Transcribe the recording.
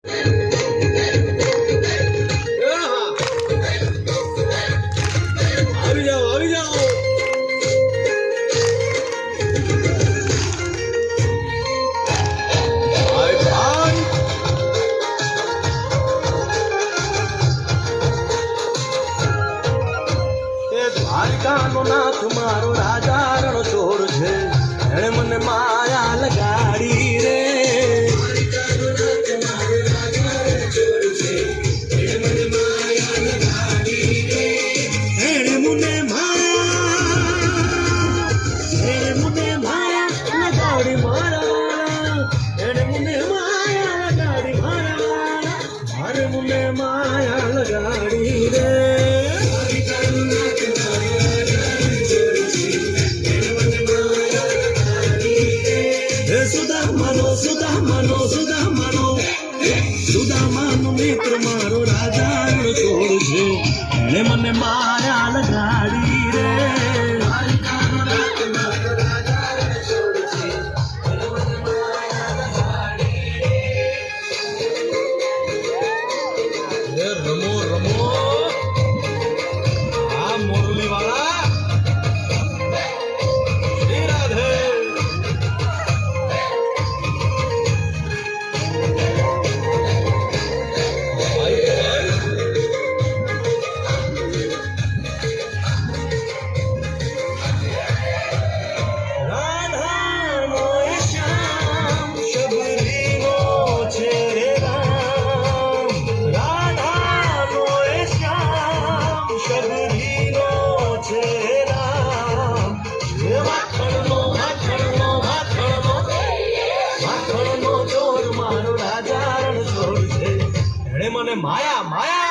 આવી જાઓ આવી જાઓ. દ્વારકાનો નાથ મારો રાજા રણછોડ છે, એણે મને માયા લગાડી રે. એણે મને માયા લગાડી મારા, એણે મને માયા લગાડી મારા, મારે મને માયા લગાડી રે. સુદામાનો મિત્ર મારો રાજા રણછોડ છે, એણે મને માયા લગાડી રે. રમો રમો આ મોરલી વાળા. શ્રી રાધે. મને માયા માયા